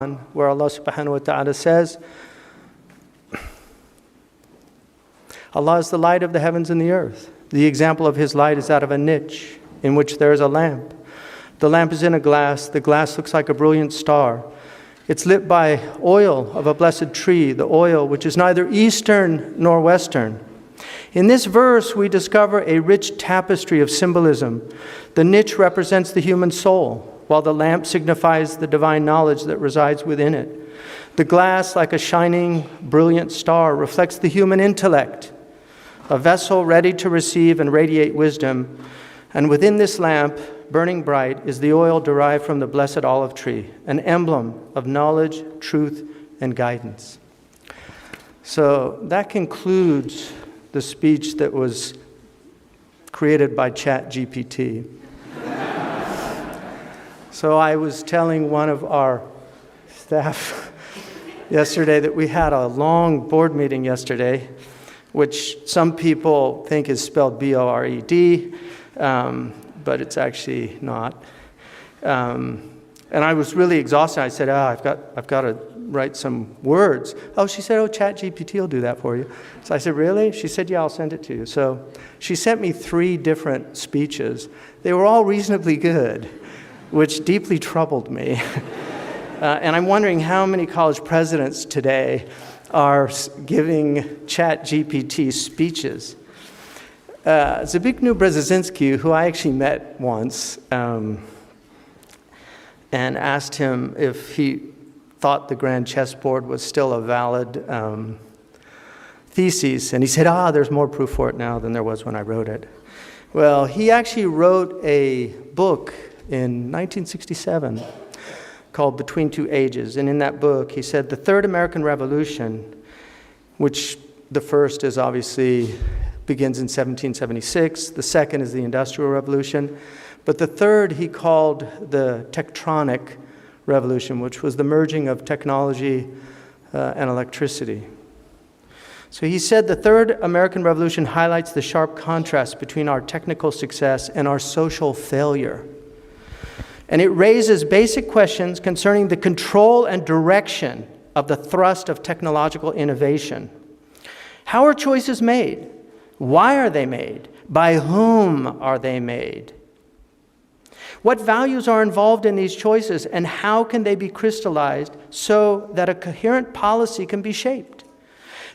where Allah subhanahu wa ta'ala says, Allah is the light of the heavens and the earth. The example of His light is out of a niche in which there is a lamp. The lamp is in a glass. The glass looks like a brilliant star. It's lit by oil of a blessed tree, the oil which is neither eastern nor western. In this verse, we discover a rich tapestry of symbolism. The niche represents the human soul, while the lamp signifies the divine knowledge that resides within it. The glass, like a shining, brilliant star, reflects the human intellect, a vessel ready to receive and radiate wisdom. And within this lamp, burning bright, is the oil derived from the blessed olive tree, an emblem of knowledge, truth, and guidance. So that concludes the speech that was created by ChatGPT. So I was telling one of our staff yesterday that we had a long board meeting yesterday, which some people think is spelled B-O-R-E-D, but it's actually not. And I was really exhausted. I said, I've got to write some words. Oh, she said, ChatGPT will do that for you. So I said, really? She said, yeah, I'll send it to you. So she sent me 3 different speeches. They were all reasonably good, which deeply troubled me. And I'm wondering how many college presidents today are giving ChatGPT speeches. Zbigniew Brzezinski, who I actually met once, and asked him if he thought the grand chessboard was still a valid thesis. And he said, there's more proof for it now than there was when I wrote it. Well, he actually wrote a book in 1967 called Between Two Ages. And in that book, he said the Third American Revolution, which the first is obviously begins in 1776, the second is the Industrial Revolution, but the third he called the Tectonic Revolution, which was the merging of technology and electricity. So he said the Third American Revolution highlights the sharp contrast between our technical success and our social failure. And it raises basic questions concerning the control and direction of the thrust of technological innovation. How are choices made? Why are they made? By whom are they made? What values are involved in these choices, and how can they be crystallized so that a coherent policy can be shaped?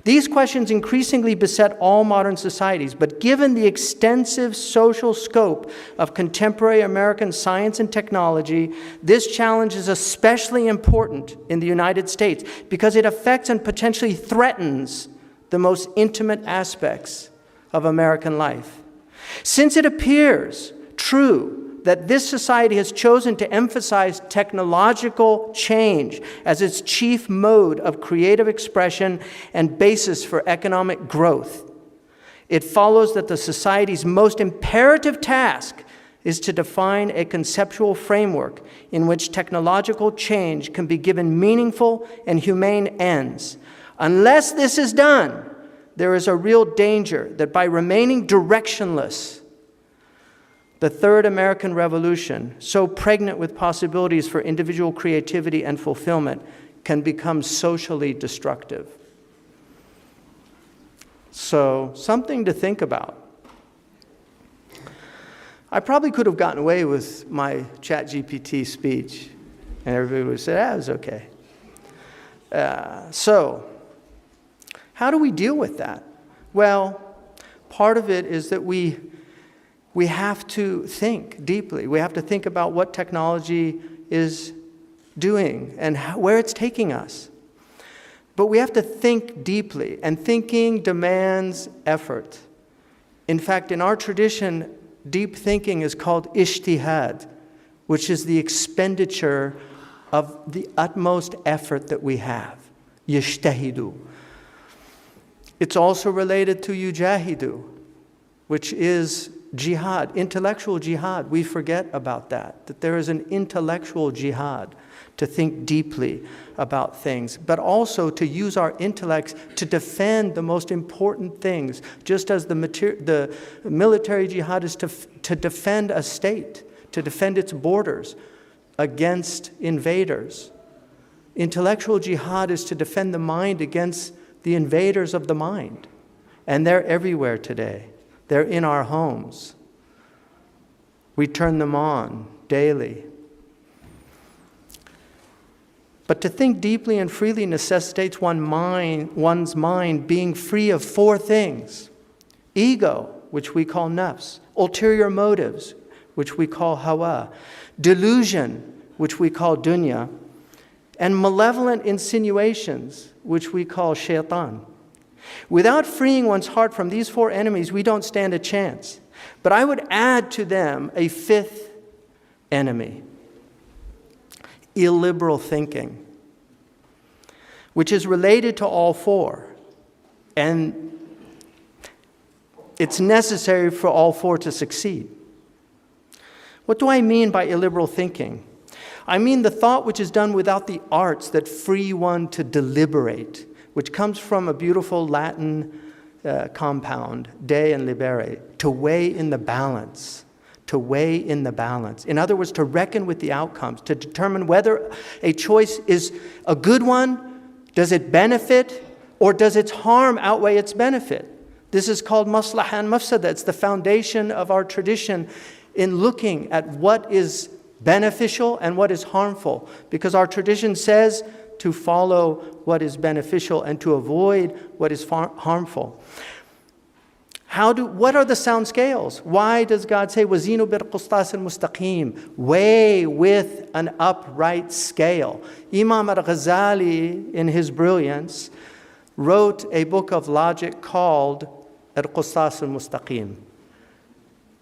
These questions increasingly beset all modern societies, but given the extensive social scope of contemporary American science and technology, this challenge is especially important in the United States because it affects and potentially threatens the most intimate aspects of American life. Since it appears true that this society has chosen to emphasize technological change as its chief mode of creative expression and basis for economic growth, it follows that the society's most imperative task is to define a conceptual framework in which technological change can be given meaningful and humane ends. Unless this is done, there is a real danger that by remaining directionless, the Third American Revolution, so pregnant with possibilities for individual creativity and fulfillment, can become socially destructive. So, something to think about. I probably could have gotten away with my ChatGPT speech, and everybody would have said, it was okay. So, how do we deal with that? Well, part of it is that we have to think deeply. We have to think about what technology is doing and where it's taking us. But we have to think deeply, and thinking demands effort. In fact, in our tradition, deep thinking is called ijtihad, which is the expenditure of the utmost effort that we have. Yajtahidu. It's also related to yujahidu, which is jihad, intellectual jihad. We forget about that there is an intellectual jihad to think deeply about things, but also to use our intellects to defend the most important things, just as the military jihad is to defend a state, to defend its borders against invaders. Intellectual jihad is to defend the mind against the invaders of the mind. And they're everywhere today. They're in our homes. We turn them on daily. But to think deeply and freely necessitates one's mind being free of four things: ego, which we call nafs; ulterior motives, which we call hawa; delusion, which we call dunya; and malevolent insinuations, which we call shaitan. Without freeing one's heart from these four enemies, we don't stand a chance. But I would add to them a fifth enemy: illiberal thinking, which is related to all four. And it's necessary for all four to succeed. What do I mean by illiberal thinking? I mean the thought which is done without the arts that free one to deliberate, which comes from a beautiful Latin compound, de and libere, to weigh in the balance. To weigh in the balance. In other words, to reckon with the outcomes, to determine whether a choice is a good one, does it benefit, or does its harm outweigh its benefit? This is called maslaha and mafsada. It's the foundation of our tradition in looking at what is beneficial and what is harmful, because our tradition says to follow what is beneficial and to avoid what is harmful. What are the sound scales? Why does God say, وَزِينُوا بِالْقُسْطَاسِ الْمُسْتَقِيمِ? Weigh with an upright scale. Imam al-Ghazali, in his brilliance, wrote a book of logic called Al-Qustas al-Mustaqim.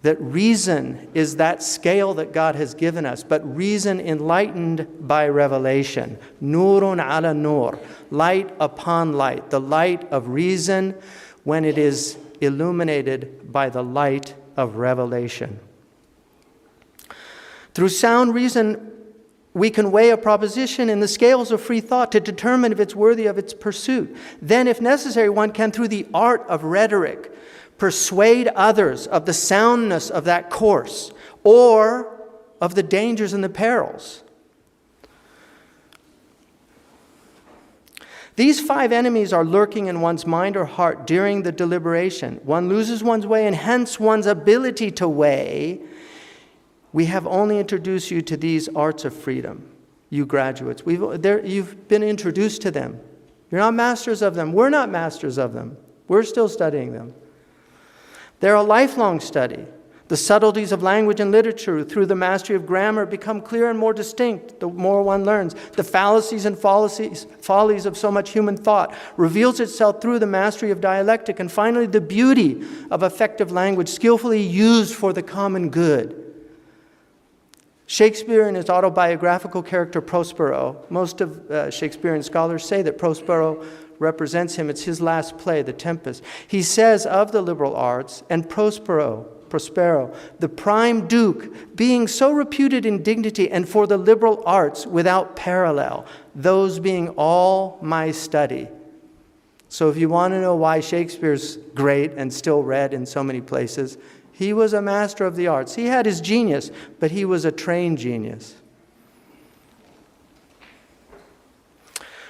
That reason is that scale that God has given us, but reason enlightened by revelation. Nurun ala nur, light upon light. The light of reason when it is illuminated by the light of revelation. Through sound reason, we can weigh a proposition in the scales of free thought to determine if it's worthy of its pursuit. Then, if necessary, one can, through the art of rhetoric, persuade others of the soundness of that course or of the dangers and the perils. These five enemies are lurking in one's mind or heart during the deliberation. One loses one's way and hence one's ability to weigh. We have only introduced you to these arts of freedom, you graduates. You've been introduced to them. You're not masters of them. We're not masters of them. We're still studying them. They're a lifelong study. The subtleties of language and literature through the mastery of grammar become clearer and more distinct the more one learns. The fallacies and follies of so much human thought reveals itself through the mastery of dialectic. And finally, the beauty of effective language skillfully used for the common good. Shakespeare in his autobiographical character Prospero, most of Shakespearean scholars say that Prospero represents him. It's his last play, The Tempest. He says of the liberal arts, and Prospero, the prime duke, being so reputed in dignity, and for the liberal arts without parallel, those being all my study. So if you want to know why Shakespeare's great and still read in so many places, he was a master of the arts. He had his genius, but he was a trained genius.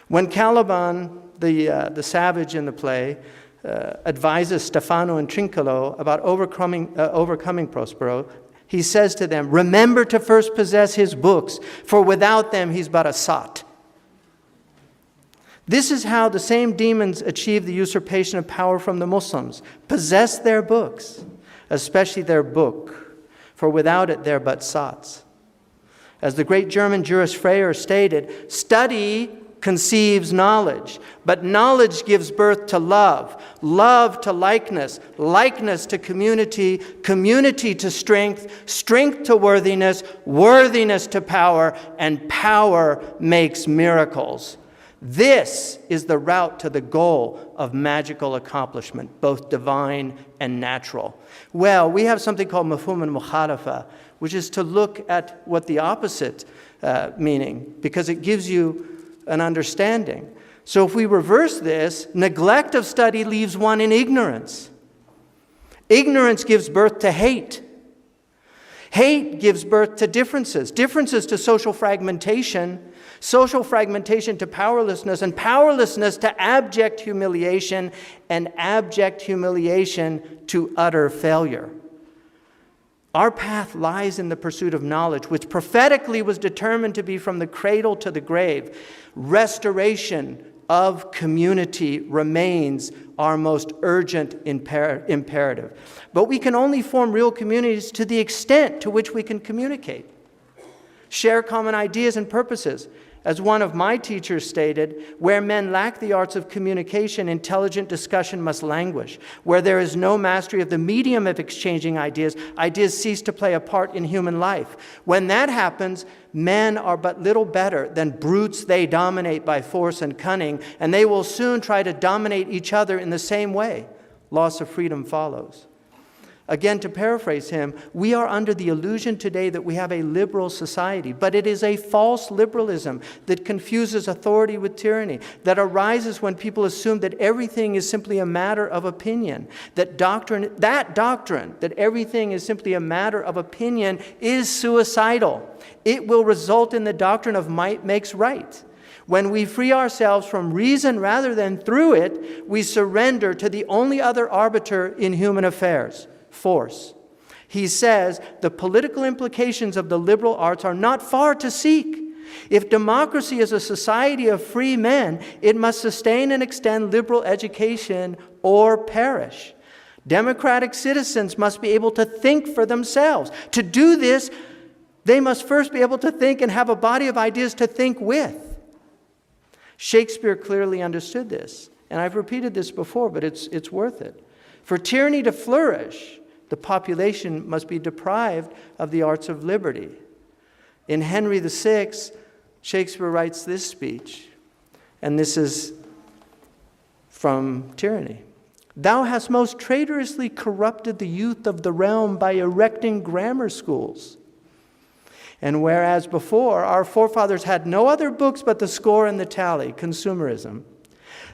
When Caliban, the savage in the play, advises Stefano and Trinculo about overcoming Prospero, he says to them, remember to first possess his books, for without them he's but a sot. This is how the same demons achieve the usurpation of power from the Muslims. Possess their books, especially their book, for without it they're but sots. As the great German jurist Freyer stated, study conceives knowledge, but knowledge gives birth to love, love to likeness, likeness to community, community to strength, strength to worthiness, worthiness to power, and power makes miracles. This is the route to the goal of magical accomplishment, both divine and natural. Well, we have something called mafhum al-mukhalafa, which is to look at what the opposite meaning, because it gives you an understanding. So if we reverse this, neglect of study leaves one in ignorance. Ignorance gives birth to hate. Hate gives birth to differences. Differences to social fragmentation. social fragmentation to powerlessness, and powerlessness to abject humiliation, and abject humiliation to utter failure. Our path lies in the pursuit of knowledge, which prophetically was determined to be from the cradle to the grave. Restoration of community remains our most urgent imperative. But we can only form real communities to the extent to which we can communicate, share common ideas and purposes. As one of my teachers stated, where men lack the arts of communication, intelligent discussion must languish. Where there is no mastery of the medium of exchanging ideas, ideas cease to play a part in human life. When that happens, men are but little better than brutes they dominate by force and cunning, and they will soon try to dominate each other in the same way. Loss of freedom follows. Again, to paraphrase him, we are under the illusion today that we have a liberal society, but it is a false liberalism that confuses authority with tyranny, that arises when people assume that everything is simply a matter of opinion. That doctrine, that everything is simply a matter of opinion, is suicidal. It will result in the doctrine of might makes right. When we free ourselves from reason rather than through it, we surrender to the only other arbiter in human affairs: force. He says the political implications of the liberal arts are not far to seek. If democracy is a society of free men, it must sustain and extend liberal education or perish. Democratic citizens must be able to think for themselves. To do this, they must first be able to think and have a body of ideas to think with. Shakespeare clearly understood this, and I've repeated this before, but it's worth it. For tyranny to flourish, the population must be deprived of the arts of liberty. In Henry VI, Shakespeare writes this speech, and this is from Tyranny. "Thou hast most traitorously corrupted the youth of the realm by erecting grammar schools. And whereas before our forefathers had no other books but the score and the tally," consumerism,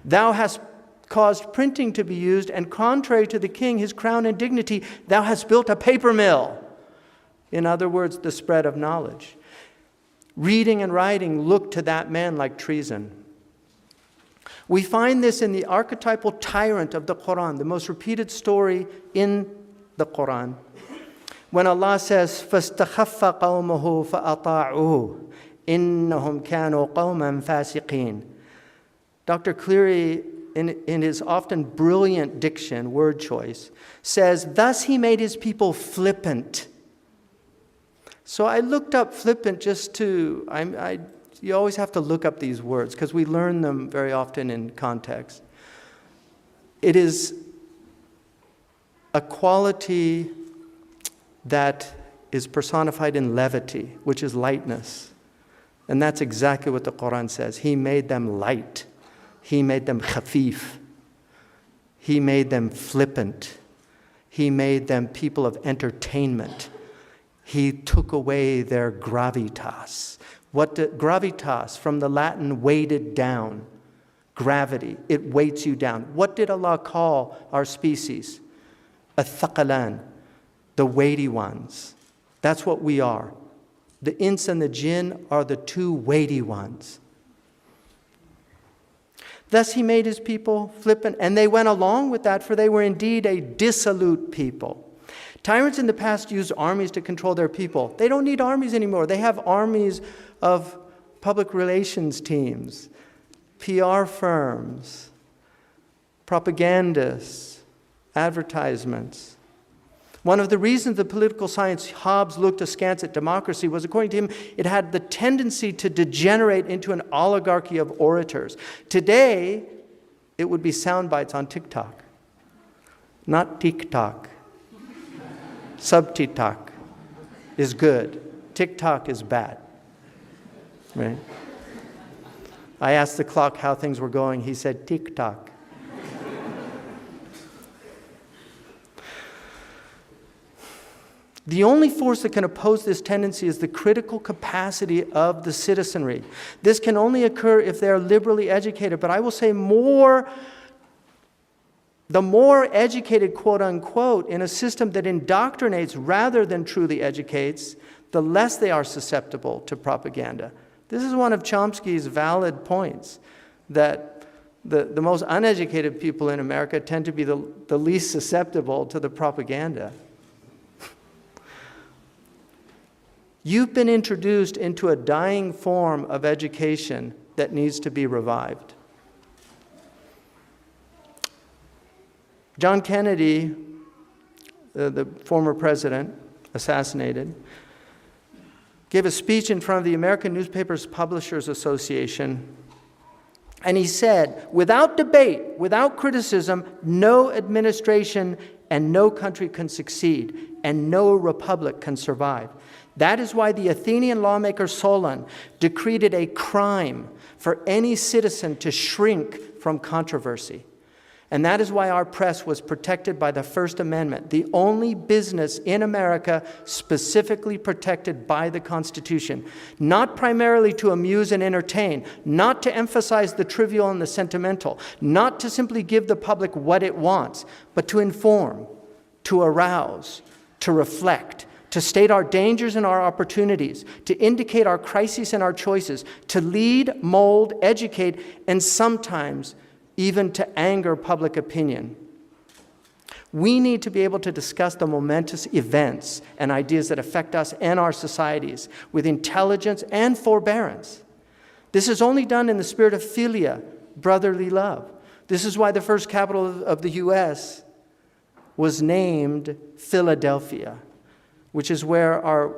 "thou hast caused printing to be used, and contrary to the king, his crown and dignity, thou hast built a paper mill." In other words, the spread of knowledge. Reading and writing look to that man like treason. We find this in the archetypal tyrant of the Quran, the most repeated story in the Quran. When Allah says, فَاسْتَخَفَّ قَوْمَهُ فَأَطَاعُوهُ إِنَّهُمْ كَانُوا قَوْمًا فَاسِقِينَ. Dr. Cleary, in his often brilliant diction, word choice, says, "Thus he made his people flippant." So I looked up flippant just to, you always have to look up these words because we learn them very often in context. It is a quality that is personified in levity, which is lightness. And that's exactly what the Quran says. He made them light. He made them khafif. He made them flippant. He made them people of entertainment. He took away their gravitas. Gravitas, from the Latin, weighted down. Gravity, it weights you down. What did Allah call our species? Athaqalan, the weighty ones. That's what we are. The ins and the jinn are the two weighty ones. Thus he made his people flippant, and they went along with that, for they were indeed a dissolute people. Tyrants in the past used armies to control their people. They don't need armies anymore. They have armies of public relations teams, PR firms, propagandists, advertisements. One of the reasons the political science Hobbes looked askance at democracy was, according to him, it had the tendency to degenerate into an oligarchy of orators. Today, it would be sound bites on TikTok. Not TikTok. Sub-TikTok is good. TikTok is bad. Right? I asked the clock how things were going. He said, TikTok. The only force that can oppose this tendency is the critical capacity of the citizenry. This can only occur if they are liberally educated. But I will say the more educated, quote unquote, in a system that indoctrinates rather than truly educates, the less they are susceptible to propaganda. This is one of Chomsky's valid points, that the most uneducated people in America tend to be the least susceptible to the propaganda. You've been introduced into a dying form of education that needs to be revived. John Kennedy, the former president, assassinated, gave a speech in front of the American Newspapers Publishers Association, and he said, without debate, without criticism, no administration and no country can succeed, and no republic can survive. That is why the Athenian lawmaker Solon decreed it a crime for any citizen to shrink from controversy. And that is why our press was protected by the First Amendment, the only business in America specifically protected by the Constitution. Not primarily to amuse and entertain, not to emphasize the trivial and the sentimental, not to simply give the public what it wants, but to inform, to arouse, to reflect, to state our dangers and our opportunities, to indicate our crises and our choices, to lead, mold, educate, and sometimes even to anger public opinion. We need to be able to discuss the momentous events and ideas that affect us and our societies with intelligence and forbearance. This is only done in the spirit of philia, brotherly love. This is why the first capital of the U.S. was named Philadelphia, which is where our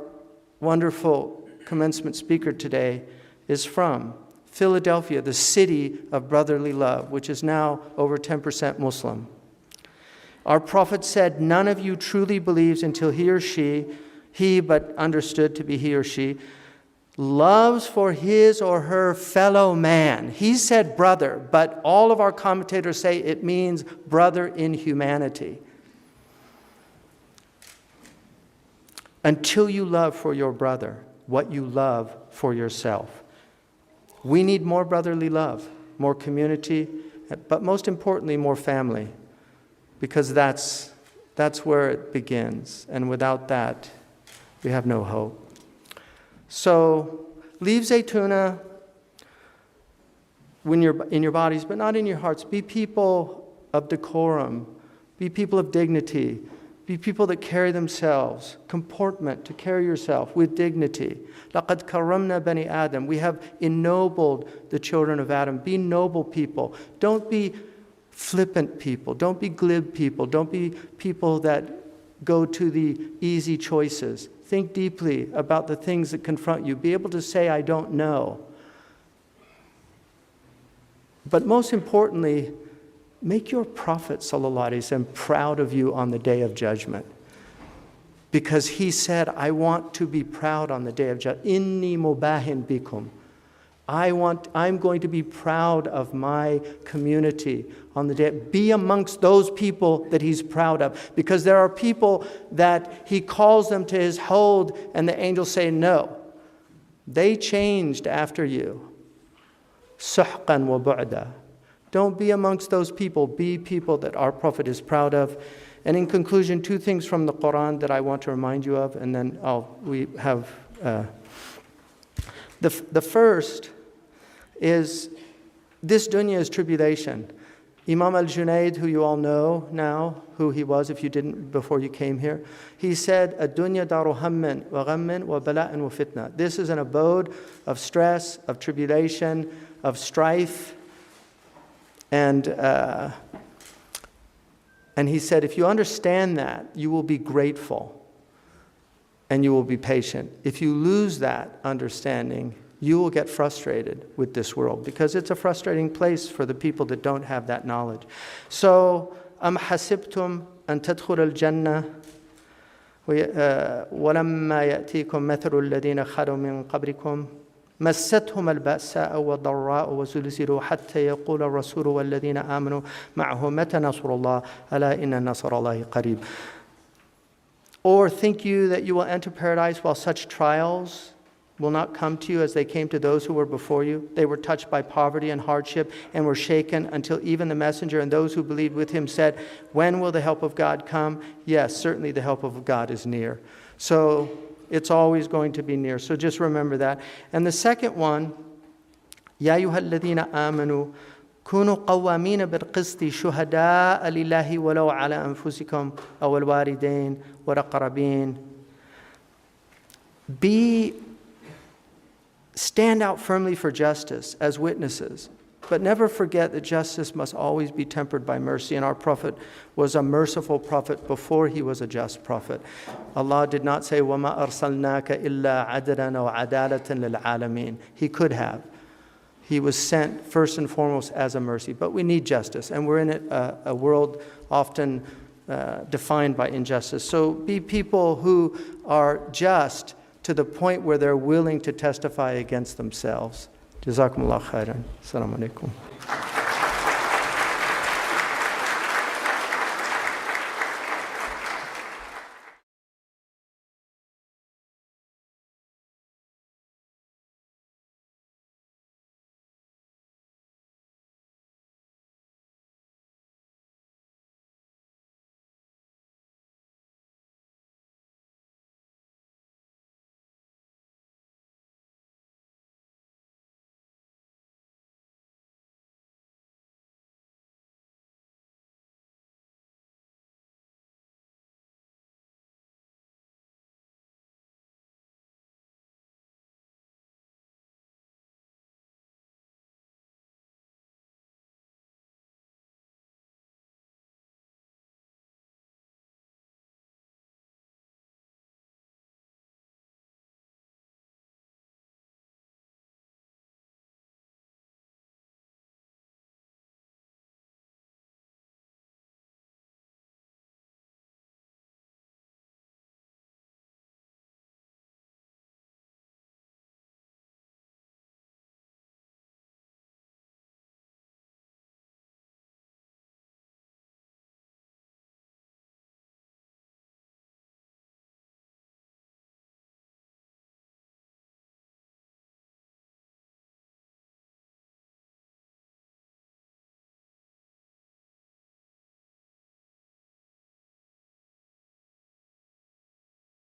wonderful commencement speaker today is from. Philadelphia, the city of brotherly love, which is now over 10% Muslim. Our prophet said, none of you truly believes until he or she, he but understood to be he or she, loves for his or her fellow man. He said brother, but all of our commentators say it means brother in humanity. Until you love for your brother what you love for yourself. We need more brotherly love, more community, but most importantly, more family, because that's where it begins. And without that, we have no hope. So leave Zaytuna when you're in your bodies, but not in your hearts. Be people of decorum. Be people of dignity. Be people that carry themselves, comportment, to carry yourself with dignity. لَقَدْ كَرَّمْنَا بَنِي Adam. We have ennobled the children of Adam. Be noble people. Don't be flippant people. Don't be glib people. Don't be people that go to the easy choices. Think deeply about the things that confront you. Be able to say, I don't know. But most importantly, make your Prophet ﷺ proud of you on the day of judgment. Because he said, I want to be proud on the day of judgment. Inni mubahin bikum. I'm going to be proud of my community on the day. Be amongst those people that he's proud of. Because there are people that he calls them to his hold and the angels say no. They changed after you. Suhqan wa bu'da. Don't be amongst those people. Be people that our Prophet is proud of. And in conclusion, two things from the Quran that I want to remind you of, and then we have... The first is, this dunya is tribulation. Imam al-Junayd, who you all know now, who he was if you didn't before you came here, he said, "Ad-dunya daru hammin wa ghammin wa bala'in wa fitna." This is an abode of stress, of tribulation, of strife. And he said, if you understand that, you will be grateful and you will be patient. If you lose that understanding, you will get frustrated with this world because it's a frustrating place for the people that don't have that knowledge. So, am hasibtum an tadkhulu al-jannah walamma ya'tikum mathalu alladhina khalu min qablikum مستهم البأساء والضراء وزلزلوا حتى يقول الرسول والذين آمنوا معه متى نصر الله ألا إن نصر الله قريب. Or think you that you will enter paradise while such trials will not come to you as they came to those who were before you? They were touched by poverty and hardship and were shaken until even the messenger and those who believed with him said, when will the help of God come? Yes, certainly the help of God is near. So It's always going to be near. So just remember that. And the second one, يا أيها الذين آمنوا كونوا قوامين بالقسط شهداء لله ولو على أنفسكم أو الوالدين والأقربين. Stand out firmly for justice as witnesses, but never forget that justice must always be tempered by mercy. And our Prophet was a merciful Prophet before he was a just Prophet. Allah did not say, وَمَا أَرْسَلْنَاكَ إِلَّا عَدْلًا وَعَدَالَةً لِلْعَالَمِينَ. He could have. He was sent first and foremost as a mercy. But we need justice, and we're in a world often defined by injustice. So be people who are just to the point where they're willing to testify against themselves. Jazakumullah khairan. Assalamu alaikum.